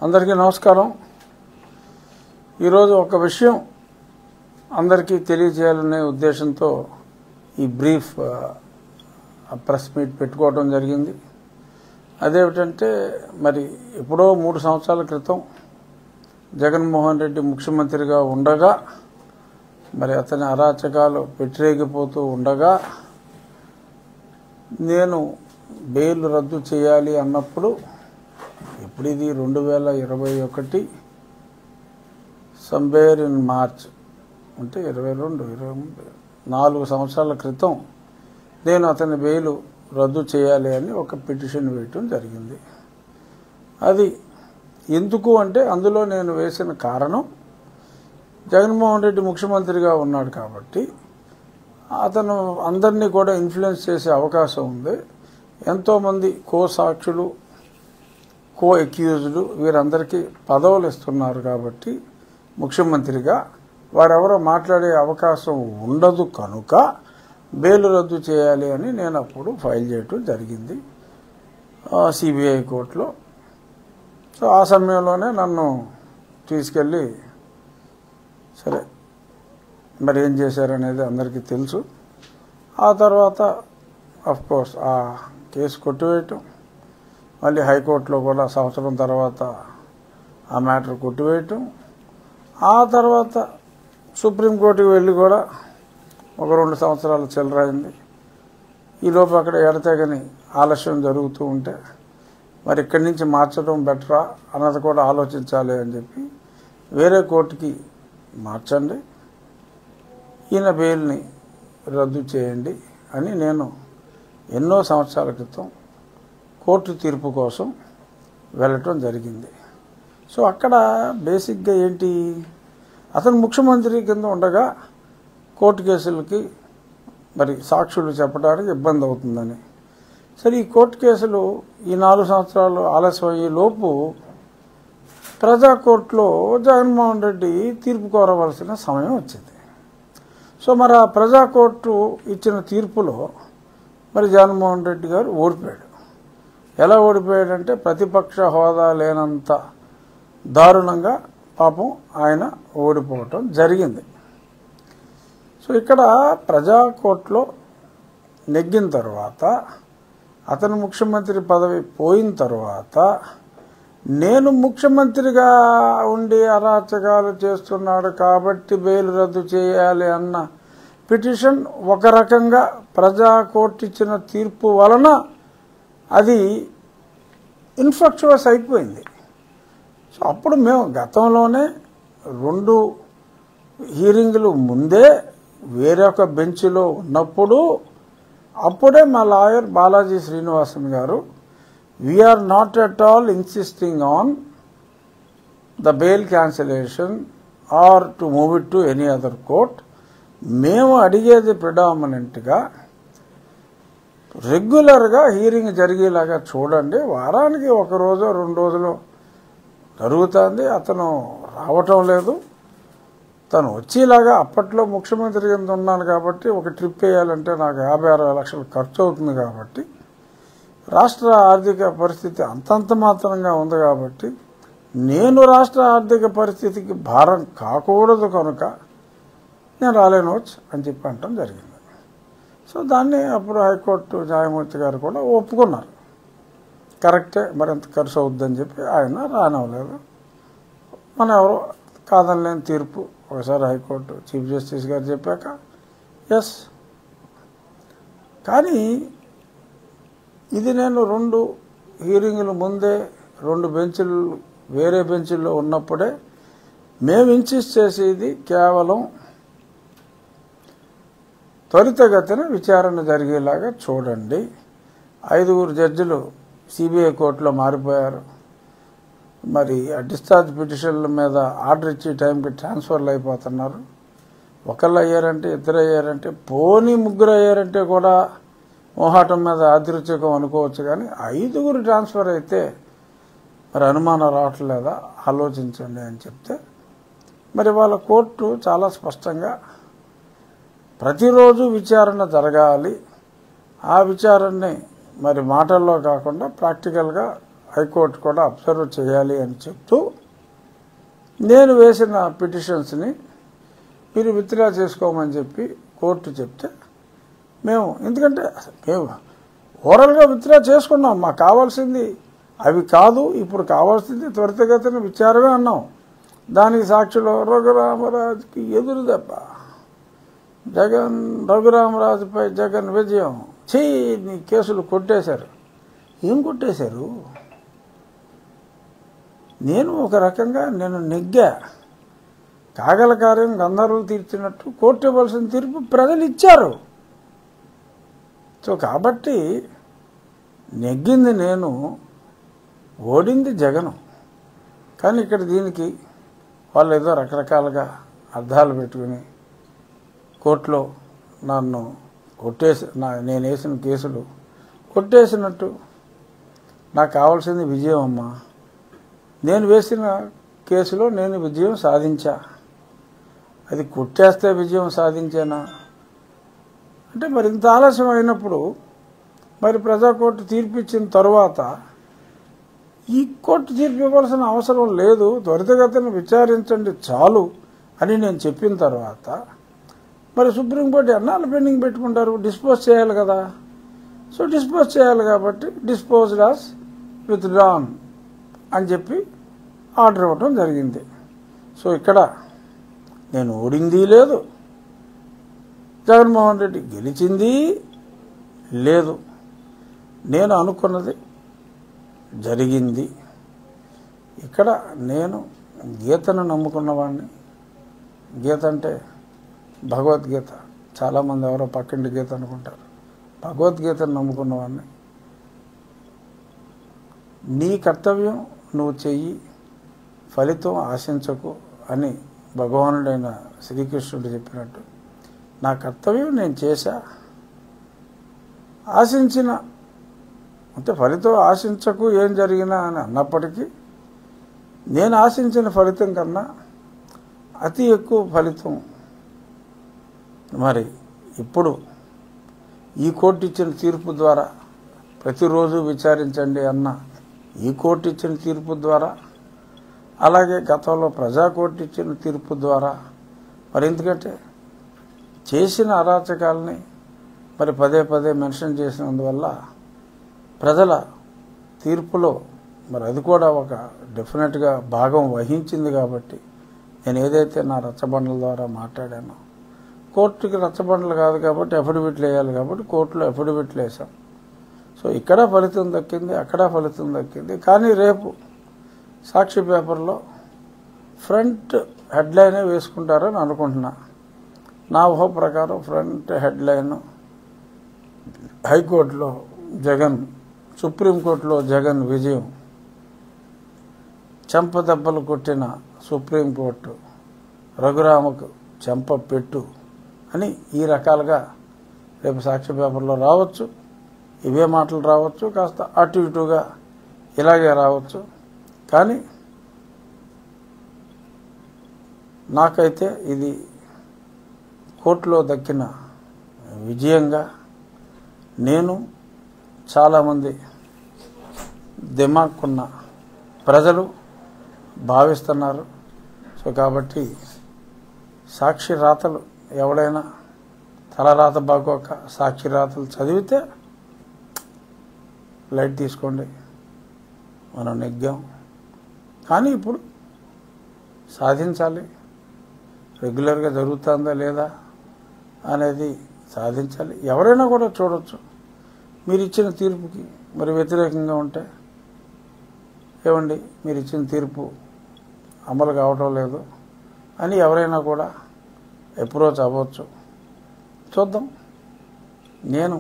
అందరికీ నమస్కారం. ఈరోజు ఒక విషయం అందరికీ తెలియజేయాలనే ఉద్దేశంతో ఈ బ్రీఫ్ ప్రెస్ మీట్ పెట్టుకోవడం జరిగింది. అదేమిటంటే మరి ఎప్పుడో 3 సంవత్సరాల క్రితం జగన్మోహన్ రెడ్డి ముఖ్యమంత్రిగా ఉండగా మరి అతని అరాచకాలు పెట్టిరేగిపోతూ ఉండగా నేను బెయిల్ రద్దు చేయాలి అన్నప్పుడు ఇప్పుడు ఇది 2021 సంవేర్ ఇన్ మార్చ్ అంటే 4 సంవత్సరాల క్రితం నేను అతని బెయిల్ రద్దు చేయాలి అని ఒక పిటిషన్ వేయటం జరిగింది. అది ఎందుకు అంటే అందులో నేను వేసిన కారణం జగన్మోహన్ రెడ్డి ముఖ్యమంత్రిగా ఉన్నాడు కాబట్టి అతను అందరినీ కూడా ఇన్ఫ్లుయెన్స్ చేసే అవకాశం ఉంది. ఎంతోమంది సాక్షులు అక్యూజ్డ్ వీరందరికీ పదవులు ఇస్తున్నారు కాబట్టి ముఖ్యమంత్రిగా వారెవరో మాట్లాడే అవకాశం ఉండదు కనుక బెయిల్ రద్దు చేయాలి అని నేను అప్పుడు ఫైల్ చేయటం జరిగింది సిబిఐ కోర్టులో. సో ఆ సమయంలోనే నన్ను తీసుకెళ్ళి సరే మరి ఏం చేశారనేది అందరికీ తెలుసు. ఆ తర్వాత అఫ్కోర్స్ ఆ కేసు కొట్టివేయటం, మళ్ళీ హైకోర్టులో కూడా సంవత్సరం తర్వాత ఆ మ్యాటర్ కొట్టివేయటం, ఆ తర్వాత సుప్రీంకోర్టుకి వెళ్ళి కూడా ఒక 2 సంవత్సరాలు చిల్లరైంది. ఈలోపు అక్కడ ఎడతెగని ఆలస్యం జరుగుతూ ఉంటే మరి ఇక్కడి నుంచి మార్చడం బెటరా అన్నది కూడా ఆలోచించాలి అని చెప్పి వేరే కోర్టుకి మార్చండి, ఈయన బెయిల్ని రద్దు చేయండి అని నేను ఎన్నో సంవత్సరాల క్రితం కోర్టు తీర్పు కోసం వెళ్ళటం జరిగింది. సో అక్కడ బేసిక్గా ఏంటి, అతను ముఖ్యమంత్రి కింద ఉండగా కోర్టు కేసులకి మరి సాక్షులు చెప్పడానికి ఇబ్బంది అవుతుందని. సరే ఈ కోర్టు కేసులు ఈ 4 సంవత్సరాలు ఆలస్యం అయ్యే లోపు ప్రజా కోర్టులో జగన్మోహన్ రెడ్డి తీర్పు కోరవలసిన సమయం వచ్చింది. సో మరి ఆ ప్రజా కోర్టు ఇచ్చిన తీర్పులో మరి జగన్మోహన్ రెడ్డి గారు ఓడిపోయాడు. ఎలా ఓడిపోయాడంటే ప్రతిపక్ష హోదా లేనంత దారుణంగా పాపం ఆయన ఓడిపోవటం జరిగింది. సో ఇక్కడ ప్రజా కోర్టులో నెగ్గిన తర్వాత అతను ముఖ్యమంత్రి పదవి పోయిన తర్వాత నేను ముఖ్యమంత్రిగా ఉండి అరాచకాలు చేస్తున్నాడు కాబట్టి బెయిల్ రద్దు చేయాలి అన్న పిటిషన్ ఒక రకంగా ప్రజా కోర్టు ఇచ్చిన తీర్పు వలన అది ఇన్ఫ్లక్చువస్ అయిపోయింది. సో అప్పుడు మేము గతంలోనే 2 హీరింగ్లు ముందే వేరొక బెంచ్లో ఉన్నప్పుడు అప్పుడే మా లాయర్ బాలాజీ శ్రీనివాసన్ గారు we are not at all insisting on the bail cancellation or to move it to any other court. మేము అడిగేది ప్రిడామినెంట్గా రెగ్యులర్గా హీరింగ్ జరిగేలాగా చూడండి. వారానికి 1 రోజు 2 రోజులు జరుగుతుంది, అతను రావటం లేదు. తను వచ్చేలాగా అప్పట్లో ముఖ్యమంత్రి కింద ఉన్నాను కాబట్టి ఒక ట్రిప్ వేయాలంటే నాకు 50-60 లక్షలు ఖర్చు అవుతుంది కాబట్టి రాష్ట్ర ఆర్థిక పరిస్థితి అంతంత మాత్రంగా ఉంది కాబట్టి నేను రాష్ట్ర ఆర్థిక పరిస్థితికి భారం కాకూడదు కనుక నేను రాలేనొచ్చు అని చెప్పి అనటం జరిగింది. సో దాన్ని అప్పుడు హైకోర్టు న్యాయమూర్తి గారు కూడా ఒప్పుకున్నారు, కరెక్టే మరింత ఖర్చు అవుద్దని చెప్పి ఆయన రానివ్వలేదు. మన ఎవరో కాదనలేని తీర్పు ఒకసారి హైకోర్టు చీఫ్ జస్టిస్ గారు చెప్పాక ఎస్. కానీ ఇది నేను 2 హీరింగ్ల ముందే 2 బెంచ్లు వేరే బెంచ్ల్లో ఉన్నప్పుడే మేము ఇన్సిస్ట్ చేసేది కేవలం త్వరితగతిన విచారణ జరిగేలాగా చూడండి. 5 జడ్జిలు సిబిఐ కోర్టులో మారిపోయారు. మరి ఆ డిశ్చార్జ్ పిటిషన్ల మీద ఆర్డర్ ఇచ్చే టైంకి ట్రాన్స్ఫర్లు అయిపోతున్నారు. ఒకళ్ళు అయ్యారంటే 2 అయ్యారంటే పోనీ 3 అయ్యారంటే కూడా మోహాటం మీద ఆదృచ్ఛికం అనుకోవచ్చు. కానీ 5 ట్రాన్స్ఫర్ అయితే మరి అనుమానం రావట్లేదా ఆలోచించండి అని చెప్తే మరి వాళ్ళ కోర్టు చాలా స్పష్టంగా ప్రతిరోజు విచారణ జరగాలి, ఆ విచారణని మరి మాటల్లో కాకుండా ప్రాక్టికల్గా హైకోర్టు కూడా అబ్జర్వ్ చేయాలి అని చెప్తూ నేను వేసిన పిటిషన్స్ని మీరు విత్డ్రా చేసుకోమని చెప్పి కోర్టు చెప్తే మేము ఎందుకంటే మేము ఓవరాల్గా విత్డ్రా చేసుకున్నాం, మాకు కావాల్సింది అవి కాదు, ఇప్పుడు కావాల్సింది త్వరితగతిన విచారమే అన్నాం. దానికి సాక్షిలో రఘురామరాజుకి ఎదురు దెబ్బ, రఘురామరాజుపై జగన్ విజయం, నీ కేసులు కొట్టేశారు. ఏం కొట్టేశారు? నేను ఒక రకంగా నెగ్గా, కాగల కార్యం గంధర్వులు తీర్చినట్టు కోర్టు ఇవ్వాల్సిన తీర్పు ప్రజలు ఇచ్చారు. సో కాబట్టి నెగ్గింది నేను, ఓడింది జగను. కానీ ఇక్కడ దీనికి వాళ్ళు ఏదో రకరకాలుగా అర్థాలు పెట్టుకుని కోర్టులో నన్ను నేను వేసిన కేసులు కొట్టేసినట్టు. నాకు కావాల్సింది విజయం అమ్మా. నేను వేసిన కేసులో నేను విజయం సాధించా, అది కొట్టేస్తే విజయం సాధించానా అంటే మరి ఇంత ఆలస్యం అయినప్పుడు మరి ప్రజాకోర్టు తీర్పు ఇచ్చిన తరువాత ఈ కోర్టు తీర్పు ఇవ్వాల్సిన అవసరం లేదు, త్వరితగతిన విచారించండి చాలు అని నేను చెప్పిన తర్వాత మరి సుప్రీంకోర్టు ఎన్నాళ్ళు పెండింగ్ పెట్టుకుంటారు? డిస్పోజ్ చేయాలి కదా. సో డిస్పోజ్ చేయాలి కాబట్టి డిస్పోజ్డ్ యాజ్ విత్డ్రాన్ అని చెప్పి ఆర్డర్ ఇవ్వటం జరిగింది. సో ఇక్కడ నేను ఓడింది లేదు, జగన్మోహన్ రెడ్డి గెలిచింది లేదు, నేను అనుకున్నది జరిగింది. ఇక్కడ నేను గీతను నమ్ముకున్నవాడిని. గీత అంటే భగవద్గీత, చాలామంది ఎవరో పక్కింటి గీత అనుకుంటారు. భగవద్గీతను నమ్ముకున్నవాడిని. నీ కర్తవ్యం నువ్వు చెయ్యి, ఫలితం ఆశించకు అని భగవానుడైన శ్రీకృష్ణుడు చెప్పినట్టు నా కర్తవ్యం నేను చేశా. ఆశించిన అంటే ఫలితం ఆశించకు ఏం జరిగినా అని అన్నప్పటికీ నేను ఆశించిన ఫలితం కన్నా అతి ఎక్కువ ఫలితం మరి ఇప్పుడు ఈ కోర్టు ఇచ్చిన తీర్పు ద్వారా ప్రతిరోజు విచారించండి అన్న ఈ కోర్టు ఇచ్చిన తీర్పు ద్వారా, అలాగే గతంలో ప్రజాకోర్టు ఇచ్చిన తీర్పు ద్వారా, మరి ఎందుకంటే చేసిన అరాచకాలని మరి పదే పదే మెన్షన్ చేసినందువల్ల ప్రజల తీర్పులో మరి అది కూడా ఒక డెఫినెట్గా భాగం వహించింది. కాబట్టి నేను ఏదైతే నా రచ్చబండల ద్వారా మాట్లాడానో, కోర్టుకి రచ్చబండలు కాదు కాబట్టి అఫిడవిట్లు వేయాలి కాబట్టి కోర్టులో అఫిడవిట్లు వేసాం. సో ఇక్కడ ఫలితం దక్కింది, అక్కడ ఫలితం దక్కింది. కానీ రేపు సాక్షి పేపర్లో ఫ్రంట్ హెడ్లైనే వేసుకుంటారని అనుకుంటున్నా. నా ఊహ ప్రకారం ఫ్రంట్ హెడ్లైన్ హైకోర్టులో జగన్, సుప్రీంకోర్టులో జగన్ విజయం, చెంపదెబ్బలు కొట్టిన సుప్రీంకోర్టు, రఘురామకు చెంప పెట్టు అని ఈ రకాలుగా రేపు సాక్షి పేపర్లో రావచ్చు. ఇవే మాటలు రావచ్చు, కాస్త అటు ఇటుగా ఇలాగే రావచ్చు. కానీ నాకైతే ఇది కోర్టులో దక్కిన విజయంగా నేను చాలామంది దిమాక్కున్న ప్రజలు భావిస్తున్నారు. సో కాబట్టి సాక్షి రాతలు ఎవడైనా తలరాత బాగోక సాక్షి రాతలు చదివితే లైట్ తీసుకోండి, మనం నెగ్గాం. కానీ ఇప్పుడు సాధించాలి, రెగ్యులర్గా జరుగుతుందా లేదా అనేది సాధించాలి. ఎవరైనా కూడా చూడొచ్చు మీరు ఇచ్చిన తీర్పుకి మరి వ్యతిరేకంగా ఉంటే, ఏమండి మీరు ఇచ్చిన తీర్పు అమలు కావటం లేదు అని ఎవరైనా కూడా అప్రోచ్ అవ్వచ్చు. చూద్దాం. నేను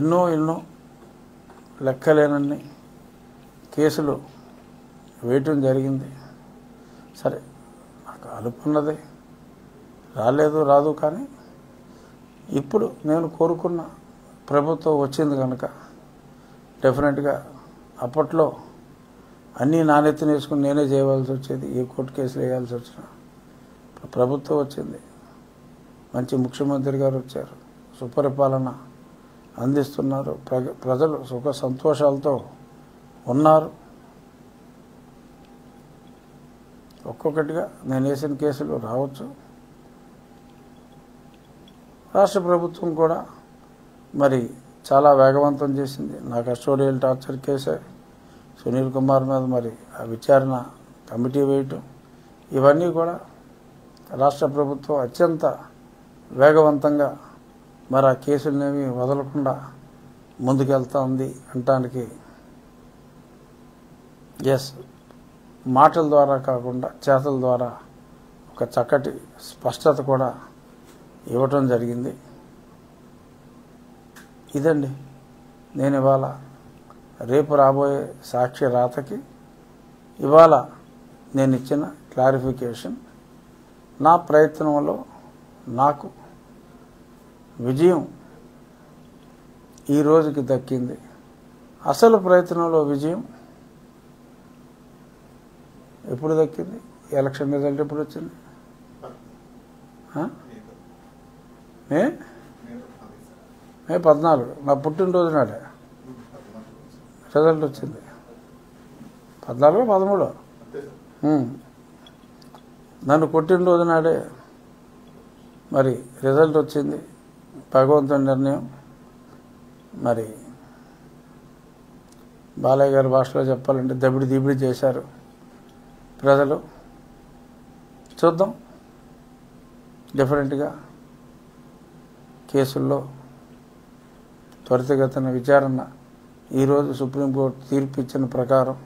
ఎన్నో లెక్కలేనన్ని కేసులు వేయటం జరిగింది. సరే, నాకు అలుపున్నది రాదు. కానీ ఇప్పుడు నేను కోరుకున్న ప్రభుత్వం వచ్చింది కనుక డెఫినెట్గా అప్పట్లో అన్నీ నాణ్యతను వేసుకుని నేనే చేయవలసి వచ్చేది, ఏ కోర్టు కేసులు వేయాల్సి వచ్చినా. ప్రభుత్వం వచ్చింది, మంచి ముఖ్యమంత్రి గారు వచ్చారు, సుపరిపాలన అందిస్తున్నారు, ప్రజలు సుఖ సంతోషాలతో ఉన్నారు. ఒక్కొక్కటిగా నేను వేసిన కేసులు రావచ్చు. రాష్ట్ర ప్రభుత్వం కూడా మరి చాలా వేగవంతం చేసింది. నా కస్టోడియల్ టార్చర్ కేసే సునీల్ కుమార్ మీద మరి ఆ విచారణ కమిటీ వేయటం, ఇవన్నీ కూడా రాష్ట్ర ప్రభుత్వం అత్యంత వేగవంతంగా మరి ఆ కేసులనేవి వదలకుండా ముందుకెళ్తా ఉంది అనటానికి ఎస్, మాటల ద్వారా కాకుండా చేతల ద్వారా ఒక చక్కటి స్పష్టత కూడా ఇవ్వటం జరిగింది. ఇదండి నేను ఇవాళ రేపు రాబోయే సాక్షి రాతకి ఇవాళ నేను ఇచ్చిన క్లారిఫికేషన్. నా ప్రయత్నంలో నాకు విజయం ఈ రోజుకి దక్కింది. అసలు ప్రయత్నంలో విజయం ఎప్పుడు దక్కింది? ఎలక్షన్ రిజల్ట్ ఎప్పుడు వచ్చింది? మే 14 నా పుట్టినరోజు నాడే రిజల్ట్ వచ్చింది. 14 13 నన్ను పుట్టినరోజు నాడే మరి రిజల్ట్ వచ్చింది. భగవంతుని నిర్ణయం. మరి బాలయ్య గారి భాషలో చెప్పాలంటే దబిడి దిబిడి చేశారు ప్రజలు. చూద్దాం, డిఫరెంట్గా కేసుల్లో త్వరితగతిన విచారణ ఈరోజు సుప్రీంకోర్టు తీర్పు ఇచ్చిన ప్రకారం,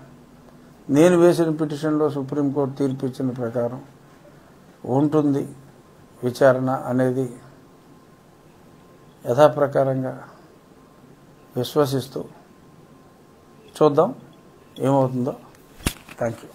నేను వేసిన పిటిషన్లో సుప్రీంకోర్టు తీర్పు ఇచ్చిన ప్రకారం ఉంటుంది విచారణ అనేది యథాప్రకారంగా విశ్వసిస్తూ చూద్దాం ఏమవుతుందో. Thank you.